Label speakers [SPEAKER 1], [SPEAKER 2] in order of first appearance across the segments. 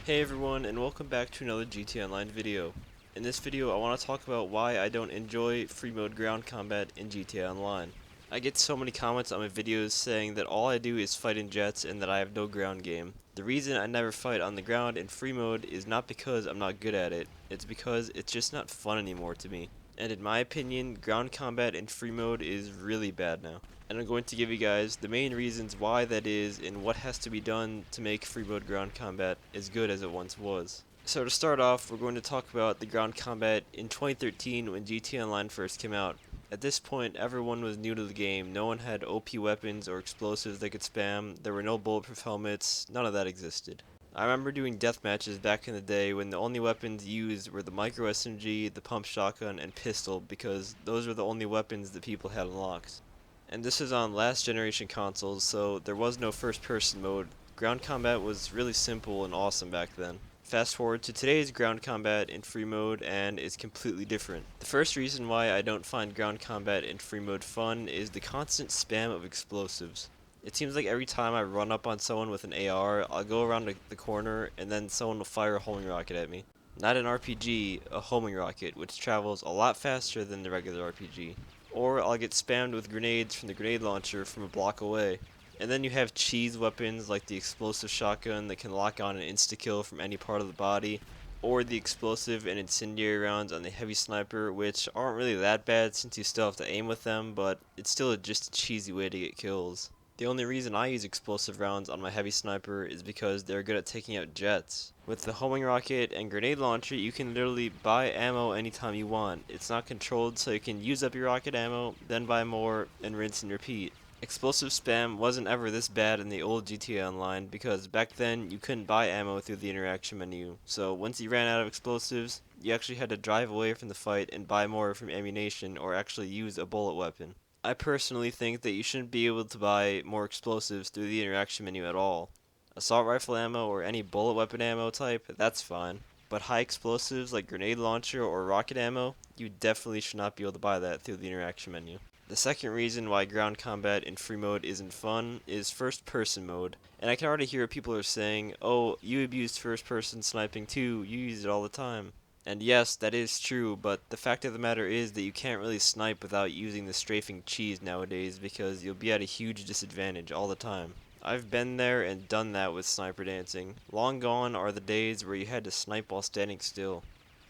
[SPEAKER 1] Hey everyone, and welcome back to another GTA Online video. In this video I want to talk about why I don't enjoy free mode ground combat in GTA Online. I get so many comments on my videos saying that all I do is fight in jets and that I have no ground game. The reason I never fight on the ground in free mode is not because I'm not good at it, it's because it's just not fun anymore to me. And in my opinion, ground combat in free mode is really bad now. And I'm going to give you guys the main reasons why that is and what has to be done to make free mode ground combat as good as it once was. So to start off, we're going to talk about the ground combat in 2013 when GTA Online first came out. At this point, everyone was new to the game, no one had OP weapons or explosives they could spam, there were no bulletproof helmets, none of that existed. I remember doing death matches back in the day when the only weapons used were the micro SMG, the pump shotgun, and pistol because those were the only weapons that people had unlocked. And this is on last generation consoles, so there was no first person mode. Ground combat was really simple and awesome back then. Fast forward to today's ground combat in free mode and it's completely different. The first reason why I don't find ground combat in free mode fun is the constant spam of explosives. It seems like every time I run up on someone with an AR, I'll go around the corner and then someone will fire a homing rocket at me. Not an RPG, a homing rocket, which travels a lot faster than the regular RPG. Or I'll get spammed with grenades from the grenade launcher from a block away. And then you have cheese weapons like the explosive shotgun that can lock on an insta-kill from any part of the body, or the explosive and incendiary rounds on the heavy sniper, which aren't really that bad since you still have to aim with them, but it's still just a cheesy way to get kills. The only reason I use explosive rounds on my heavy sniper is because they're good at taking out jets. With the homing rocket and grenade launcher, you can literally buy ammo anytime you want. It's not controlled, so you can use up your rocket ammo, then buy more, and rinse and repeat. Explosive spam wasn't ever this bad in the old GTA Online because back then you couldn't buy ammo through the interaction menu, so once you ran out of explosives, you actually had to drive away from the fight and buy more from ammunition or actually use a bullet weapon. I personally think that you shouldn't be able to buy more explosives through the interaction menu at all. Assault rifle ammo or any bullet weapon ammo type, that's fine. But high explosives like grenade launcher or rocket ammo, you definitely should not be able to buy that through the interaction menu. The second reason why ground combat in free mode isn't fun is first person mode. And I can already hear people are saying, oh, you abused first person sniping too, you use it all the time. And yes, that is true, but the fact of the matter is that you can't really snipe without using the strafing cheese nowadays because you'll be at a huge disadvantage all the time. I've been there and done that with sniper dancing. Long gone are the days where you had to snipe while standing still.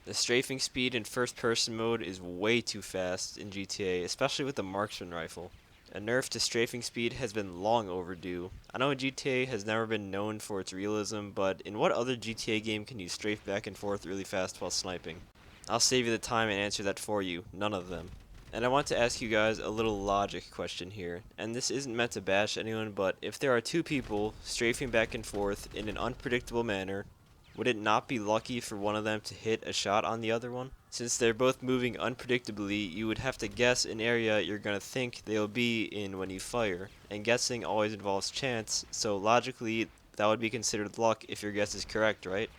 [SPEAKER 1] The strafing speed in first person mode is way too fast in GTA, especially with the marksman rifle. A nerf to strafing speed has been long overdue. I know GTA has never been known for its realism, but in what other GTA game can you strafe back and forth really fast while sniping? I'll save you the time and answer that for you, none of them. And I want to ask you guys a little logic question here, and this isn't meant to bash anyone, but if there are two people strafing back and forth in an unpredictable manner, would it not be lucky for one of them to hit a shot on the other one? Since they're both moving unpredictably, you would have to guess an area you're gonna think they'll be in when you fire, and guessing always involves chance, so logically that would be considered luck if your guess is correct, right?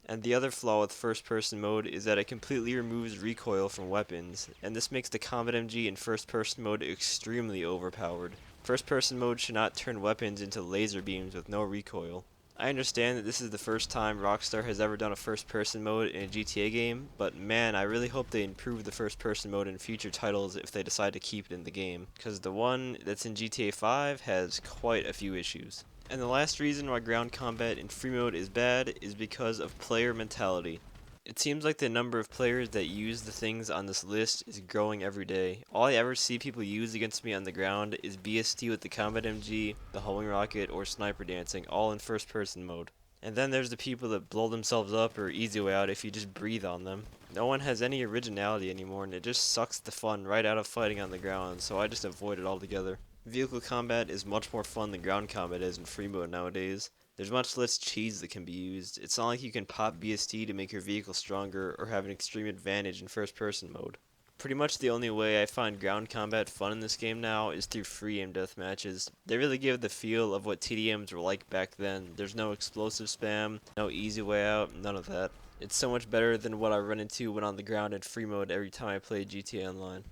[SPEAKER 1] And the other flaw with first person mode is that it completely removes recoil from weapons, and this makes the combat MG in first person mode extremely overpowered. First person mode should not turn weapons into laser beams with no recoil. I understand that this is the first time Rockstar has ever done a first-person mode in a GTA game, but man, I really hope they improve the first-person mode in future titles if they decide to keep it in the game, because the one that's in GTA 5 has quite a few issues. And the last reason why ground combat in free mode is bad is because of player mentality. It seems like the number of players that use the things on this list is growing every day. All I ever see people use against me on the ground is BST with the combat MG, the homing rocket, or sniper dancing, all in first person mode. And then there's the people that blow themselves up or easy way out if you just breathe on them. No one has any originality anymore and it just sucks the fun right out of fighting on the ground, so I just avoid it altogether. Vehicle combat is much more fun than ground combat is in free mode nowadays. There's much less cheese that can be used. It's not like you can pop BST to make your vehicle stronger or have an extreme advantage in first person mode. Pretty much the only way I find ground combat fun in this game now is through free aim deathmatches. They really give the feel of what TDMs were like back then. There's no explosive spam, no easy way out, none of that. It's so much better than what I run into when on the ground in free mode every time I play GTA Online.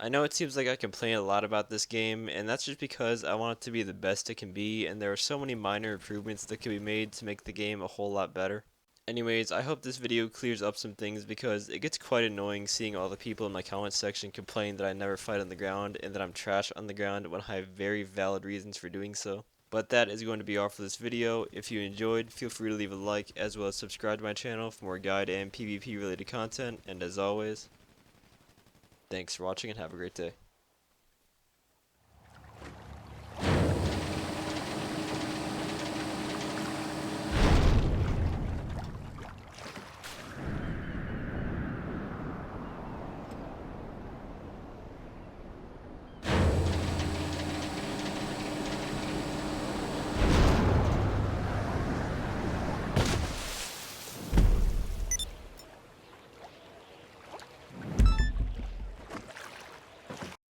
[SPEAKER 1] I know it seems like I complain a lot about this game, and that's just because I want it to be the best it can be, and there are so many minor improvements that can be made to make the game a whole lot better. Anyways, I hope this video clears up some things because it gets quite annoying seeing all the people in my comment section complain that I never fight on the ground and that I'm trash on the ground when I have very valid reasons for doing so. But that is going to be all for this video. If you enjoyed, feel free to leave a like as well as subscribe to my channel for more guide and PvP related content, and as always, thanks for watching and have a great day.